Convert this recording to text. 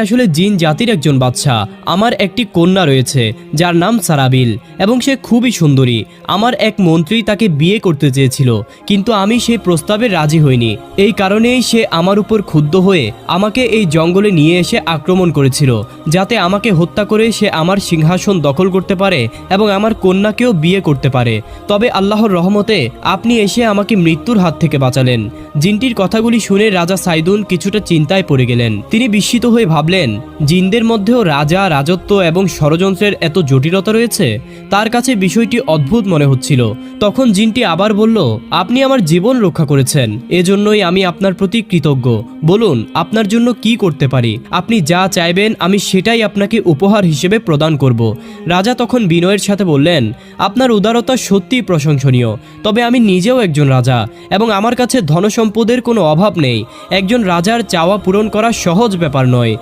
আসলে জিন জাতির একজন বাদশা। আমার একটি কন্যা রয়েছে যার নাম সারাবিল এবং সে খুবই সুন্দরী। আমার এক মন্ত্রী তাকে বিয়ে করতে চেয়েছিল, কিন্তু আমি সেই প্রস্তাবে রাজি হইনি। এই কারণেই সে আমার উপর ক্ষুব্ধ হয়ে আমাকে এই জঙ্গলে নিয়ে এসে আক্রমণ করেছিল, যাতে আমাকে হত্যা করে সে আমার সিংহাসন দখল করতে পারে এবং আমার কন্যাকেও বিয়ে করতে পারে। তবে আল্লাহর রহমতে আপনি এসে আমাকে মৃত্যুর হাত থেকে বাঁচালেন। জিনটির কথাগুলি শুনে রাজা সাইদুন কিছুটা চিন্তায় পড়ে গেলেন। তিনি বিস্মিত হয়ে ভাবলেন, জিনদের মধ্যেও রাজা, রাজত্ব এবং ষড়যন্ত্রের এত জটিলতা রয়েছে। তার কাছে বিষয়টি অদ্ভুত মনে হচ্ছিল। তখন জিনটি আবার বলল, আপনি আমার জীবন রক্ষা করেছেন, এজন্যই আমি আপনার প্রতি কৃতজ্ঞ। বলুন, আপনার জন্য কি করতে পারি? আপনি যা চাইবেন আমি সেটাই আপনাকে উপহার হিসেবে প্রদান করব। রাজা তখন বিনয়ের সাথে বললেন, আপনার উদারতা সত্যিই প্রশংসনীয়, তবে আমি নিজেও একজন রাজা এবং আমার কাছে ধনসম্পদের কোনো অভাব নেই। একজন রাজার চাওয়া পূরণ করা সহজ ব্যাপার নয়।